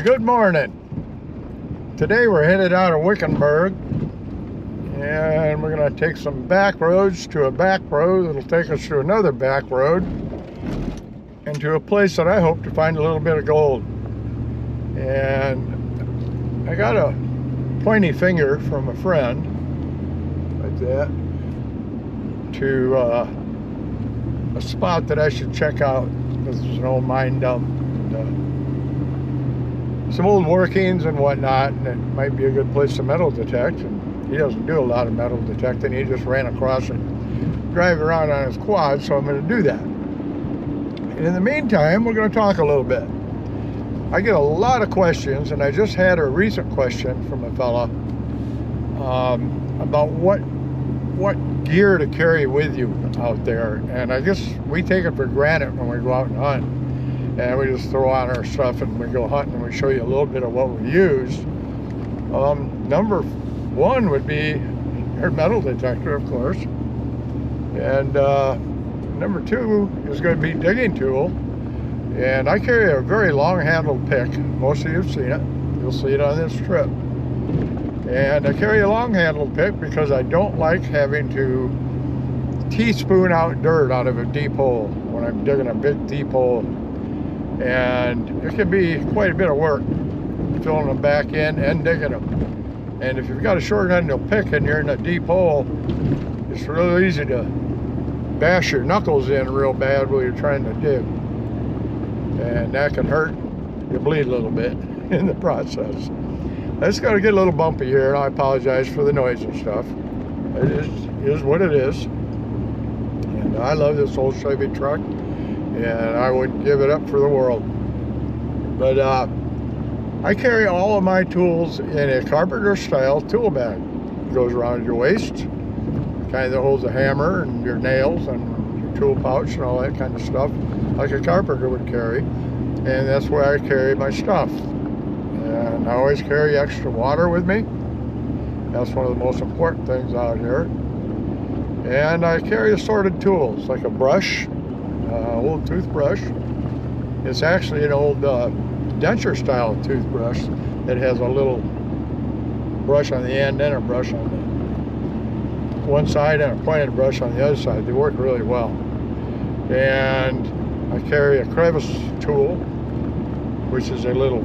Well, good morning. Today we're headed out of Wickenburg, and we're going to take some back roads to a back road that'll take us to another back road and to a place that I hope to find a little bit of gold. And I got a pointy finger from a friend like that to a spot that I should check out. This is an old mine dump. Some old workings and whatnot, and it might be a good place to metal detect. And he doesn't do a lot of metal detecting. He just ran across it, drive around on his quad, so I'm going to do that. And in the meantime, we're going to talk a little bit. I get a lot of questions, and I just had a recent question from a fella about what gear to carry with you out there. And I guess we take it for granted when we go out and hunt. And we just throw on our stuff and we go hunting, and we show you a little bit of what we use. Number one would be your metal detector, of course. And number two is going to be digging tool. And I carry a very long-handled pick. Most of you have seen it. You'll see it on this trip. And I carry a long-handled pick because I don't like having to teaspoon out dirt out of a deep hole when I'm digging a big deep hole. And it can be quite a bit of work filling them back in and digging them. And if you've got a short-handled pick and you're in a deep hole, it's really easy to bash your knuckles in real bad while you're trying to dig. And that can hurt. You bleed a little bit in the process. It's got to get a little bumpy here, and I apologize for the noise and stuff. It is what it is. And I love this old Chevy truck, and I wouldn't give it up for the world. But I carry all of my tools in a carpenter style tool bag. It goes around your waist, kind that holds a hammer and your nails and your tool pouch and all that kind of stuff, like a carpenter would carry. And that's where I carry my stuff. And I always carry extra water with me. That's one of the most important things out here. And I carry assorted tools, like a brush, old toothbrush. It's actually an old denture style toothbrush that has a little brush on the end and a brush on the one side and a pointed brush on the other side. They work really well. And I carry a crevice tool, which is a little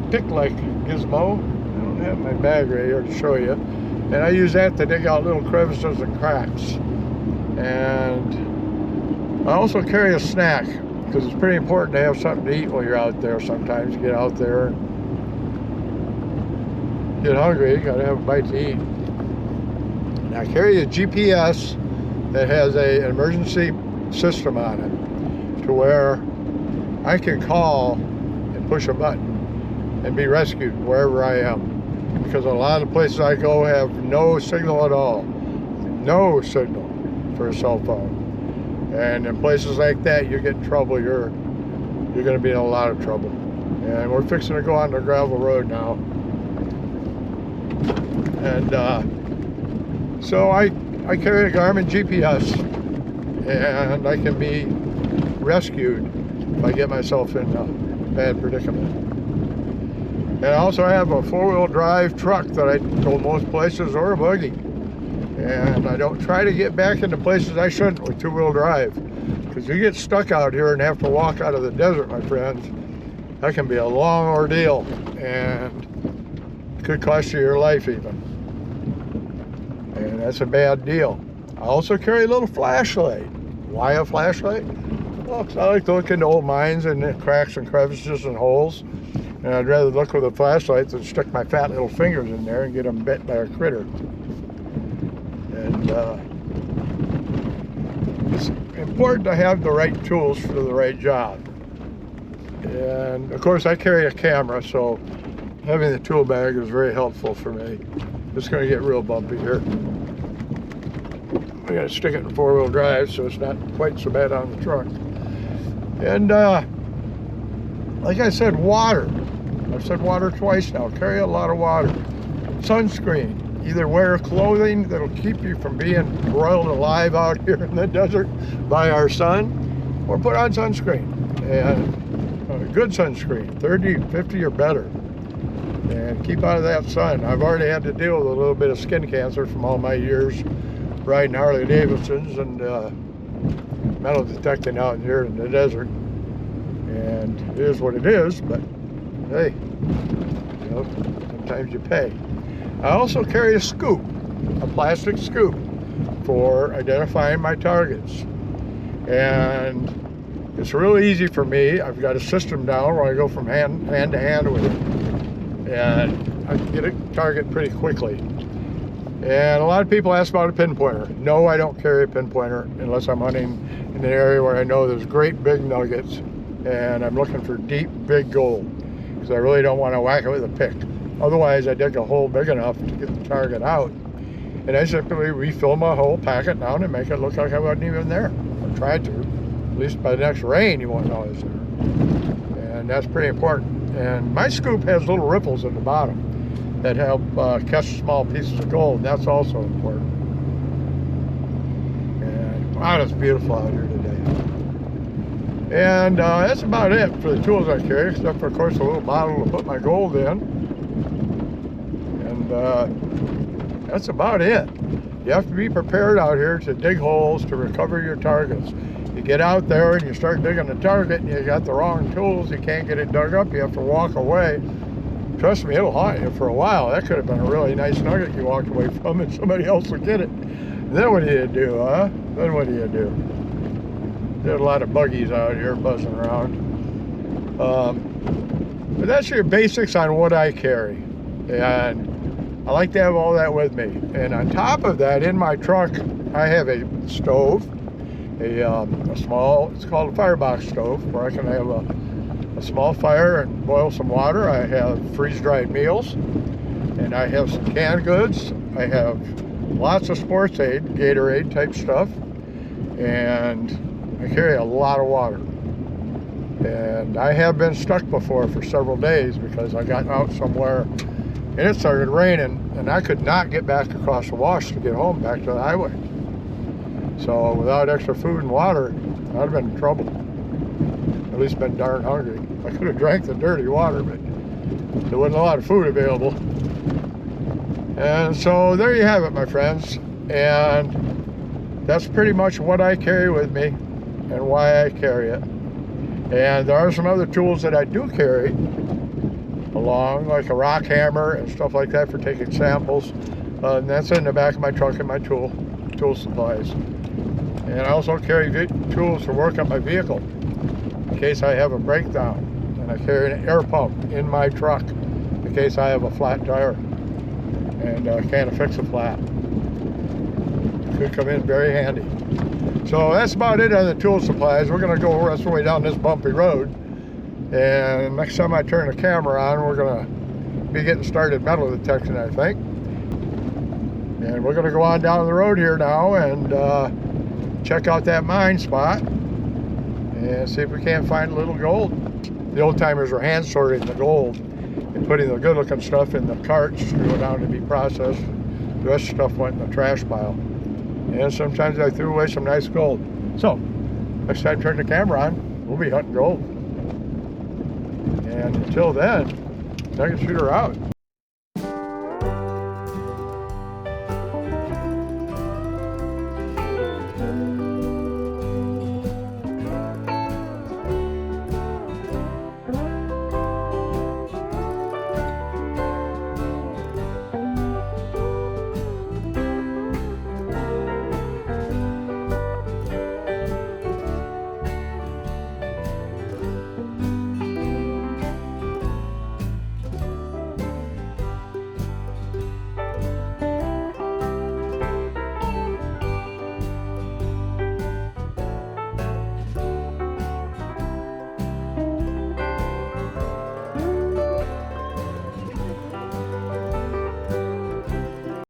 pick-like gizmo. I don't have my bag right here to show you. And I use that to dig out little crevices and cracks. And I also carry a snack, because it's pretty important to have something to eat while you're out there. Sometimes you get out there and get hungry, you gotta have a bite to eat. And I carry a GPS that has an emergency system on it, to where I can call and push a button and be rescued wherever I am. Because a lot of the places I go have no signal at all. No signal for a cell phone. And in places like that, you get in trouble, you're going to be in a lot of trouble. And we're fixing to go on the gravel road now. And so I carry a Garmin GPS, and I can be rescued if I get myself in a bad predicament. And I also have a four-wheel drive truck that I go most places, or a buggy. And I don't try to get back into places I shouldn't with two-wheel drive. Because you get stuck out here and have to walk out of the desert, my friends, that can be a long ordeal. And it could cost you your life even. And that's a bad deal. I also carry a little flashlight. Why a flashlight? Well, because I like to look into old mines and cracks and crevices and holes. And I'd rather look with a flashlight than stick my fat little fingers in there and get them bit by a critter. And it's important to have the right tools for the right job. And of course I carry a camera, so having the tool bag is very helpful for me. It's going to get real bumpy here. I got to stick it in four-wheel drive, so it's not quite so bad on the truck. And like I said, water. I've said water twice now. Carry a lot of water. Sunscreen. Either wear clothing that'll keep you from being broiled alive out here in the desert by our sun, or put on sunscreen. And good sunscreen, 30, 50 or better. And keep out of that sun. I've already had to deal with a little bit of skin cancer from all my years riding Harley Davidsons and metal detecting out here in the desert. And it is what it is, but hey, you know, sometimes you pay. I also carry a scoop, a plastic scoop, for identifying my targets. And it's really easy for me. I've got a system down where I go from hand to hand with it. And I can get a target pretty quickly. And a lot of people ask about a pinpointer. No, I don't carry a pinpointer unless I'm hunting in an area where I know there's great big nuggets and I'm looking for deep, big gold, because I really don't want to whack it with a pick. Otherwise, I dig a hole big enough to get the target out, and I simply refill my hole, pack it down, and make it look like I wasn't even there, or tried to. At least by the next rain, you won't know it's there. And that's pretty important. And my scoop has little ripples at the bottom that help catch small pieces of gold. And that's also important. And wow, it's beautiful out here today. And that's about it for the tools I carry, except for, of course, a little bottle to put my gold in. And that's about it. You have to be prepared out here to dig holes to recover your targets. You get out there and you start digging the target and you got the wrong tools, you can't get it dug up, you have to walk away. Trust me, it'll haunt you for a while. That could have been a really nice nugget you walked away from and somebody else will get it. Then what do you do, huh? Then what do you do? There's a lot of buggies out here buzzing around. But that's your basics on what I carry. And I like to have all that with me. And on top of that, in my truck, I have a stove, a small, it's called a firebox stove, where I can have a small fire and boil some water. I have freeze-dried meals, and I have some canned goods. I have lots of sports aid, Gatorade type stuff, and I carry a lot of water. And I have been stuck before for several days because I got out somewhere and it started raining and I could not get back across the wash to get home back to the highway. So without extra food and water, I'd have been in trouble. At least been darn hungry. I could have drank the dirty water, but there wasn't a lot of food available. And so there you have it, my friends. And that's pretty much what I carry with me and why I carry it. And there are some other tools that I do carry along, like a rock hammer and stuff like that for taking samples. And that's in the back of my truck and my tool supplies. And I also carry tools to work on my vehicle in case I have a breakdown. And I carry an air pump in my truck in case I have a flat tire and can't fix a flat. It could come in very handy. So that's about it on the tool supplies. We're going to go the rest of the way down this bumpy road. And next time I turn the camera on, we're going to be getting started metal detection, I think. And we're going to go on down the road here now and check out that mine spot and see if we can't find a little gold. The old timers were hand sorting the gold and putting the good looking stuff in the carts to go down to be processed. The rest of the stuff went in the trash pile. And sometimes I threw away some nice gold. So, next time I turn the camera on, we'll be hunting gold. And until then, Nugget Shooter out.